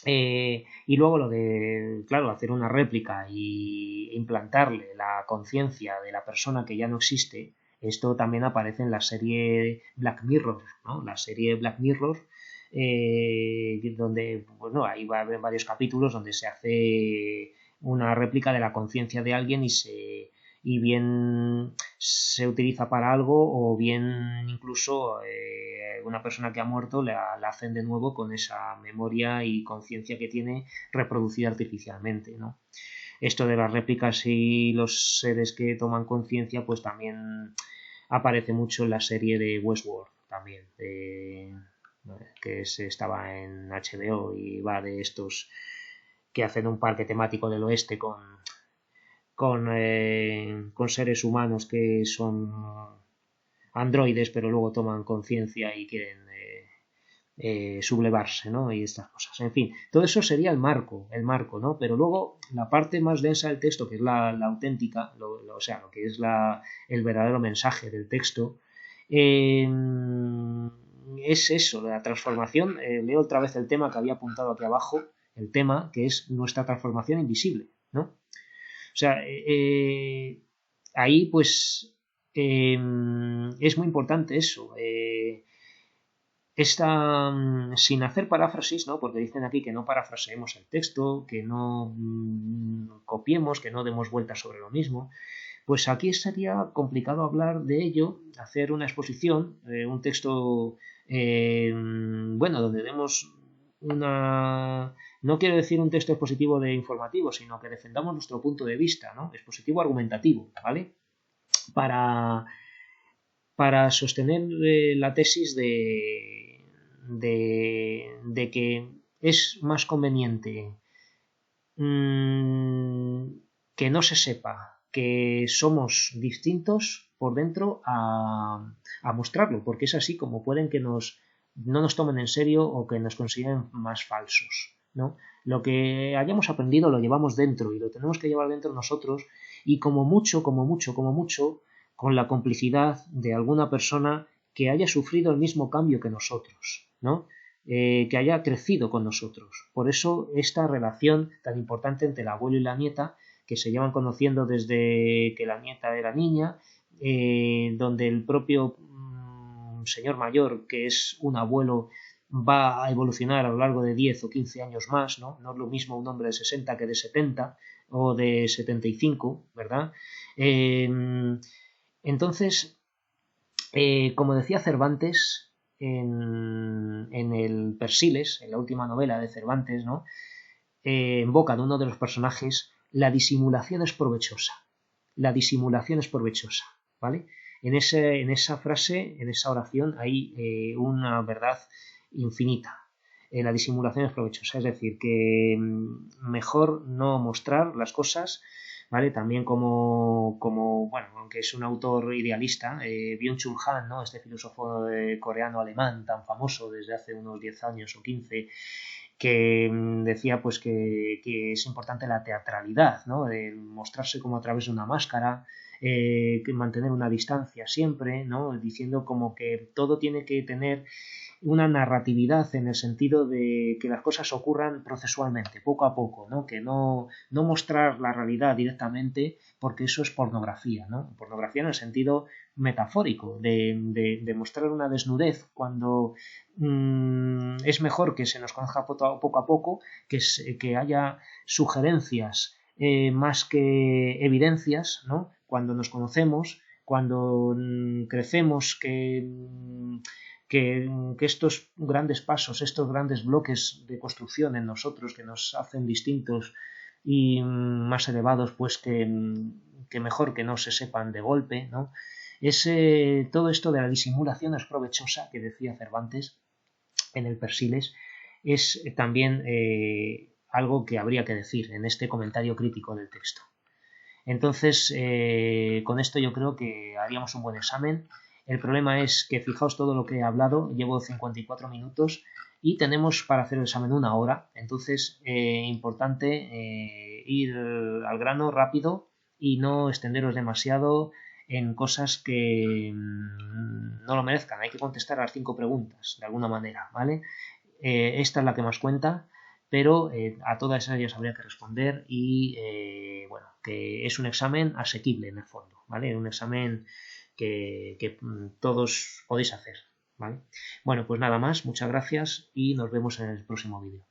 Y luego lo de, claro, hacer una réplica y implantarle la conciencia de la persona que ya no existe Esto también aparece en la serie Black Mirror, ¿no? La serie Black Mirror, donde, bueno, ahí va a haber varios capítulos donde se hace una réplica de la conciencia de alguien y bien se utiliza para algo o bien incluso una persona que ha muerto la hacen de nuevo con esa memoria y conciencia que tiene reproducida artificialmente, ¿no? Esto de las réplicas y los seres que toman conciencia pues también aparece mucho en la serie de Westworld también, estaba en HBO y va de estos que hacen un parque temático del oeste con seres humanos que son androides, pero luego toman conciencia y quieren sublevarse, ¿no? Y estas cosas. En fin, todo eso sería el marco, ¿no? Pero luego la parte más densa del texto, que es la auténtica, o sea, lo que es el verdadero mensaje del texto, es eso, la transformación. Leo otra vez el tema que había apuntado aquí abajo, el tema que es nuestra transformación invisible, ¿no? O sea, ahí pues es muy importante eso. Sin hacer paráfrasis, ¿no? Porque dicen aquí que no parafraseemos el texto, que no copiemos, que no demos vueltas sobre lo mismo. Pues aquí sería complicado hablar de ello, hacer una exposición, un texto, bueno, donde demos no quiero decir un texto expositivo de informativo, sino que defendamos nuestro punto de vista, ¿no? Expositivo argumentativo, ¿vale? Para sostener la tesis de que es más conveniente que no se sepa que somos distintos por dentro a mostrarlo, porque es así como pueden que no nos tomen en serio o que nos consideren más falsos, ¿no? Lo que hayamos aprendido lo llevamos dentro y lo tenemos que llevar dentro nosotros y como mucho, con la complicidad de alguna persona que haya sufrido el mismo cambio que nosotros, ¿no? Que haya crecido con nosotros. Por eso esta relación tan importante entre el abuelo y la nieta, que se llevan conociendo desde que la nieta era niña, donde el propio señor mayor, que es un abuelo, va a evolucionar a lo largo de 10 o 15 años más, ¿no? No es lo mismo un hombre de 60 que de 70 o de 75, ¿verdad? Entonces, como decía Cervantes en el Persiles, en la última novela de Cervantes, ¿no? En boca de uno de los personajes, la disimulación es provechosa. La disimulación es provechosa, ¿vale? En esa frase, en esa oración, hay una verdad infinita. La disimulación es provechosa, es decir, que mejor no mostrar las cosas, ¿vale? También como bueno, aunque es un autor idealista, Byung-Chul Han, ¿no? Este filósofo coreano-alemán tan famoso desde hace unos 10 años o 15, que decía pues que es importante la teatralidad, ¿no? De mostrarse como a través de una máscara, que mantener una distancia siempre, ¿no? Diciendo como que todo tiene que tener una narratividad en el sentido de que las cosas ocurran procesualmente, poco a poco, ¿no? Que no mostrar la realidad directamente, porque eso es pornografía, ¿no? Pornografía en el sentido metafórico, de mostrar una desnudez cuando es mejor que se nos conozca poco a poco, que haya sugerencias más que evidencias, ¿no? Cuando nos conocemos, cuando crecemos, que estos grandes pasos, estos grandes bloques de construcción en nosotros que nos hacen distintos y más elevados, pues que mejor que no se sepan de golpe, ¿no? Todo esto de la disimulación es provechosa, que decía Cervantes en el Persiles, es también algo que habría que decir en este comentario crítico del texto. Entonces, con esto yo creo que haríamos un buen examen. El problema es que fijaos todo lo que he hablado, llevo 54 minutos y tenemos para hacer el examen 1 hora, entonces importante ir al grano rápido y no extenderos demasiado en cosas que no lo merezcan. Hay que contestar a las 5 preguntas de alguna manera, ¿vale? Esta es la que más cuenta, pero a todas ellas habría que responder y bueno, que es un examen asequible en el fondo, ¿vale? Un examen que todos podéis hacer, ¿vale? Bueno, pues nada más, muchas gracias y nos vemos en el próximo vídeo.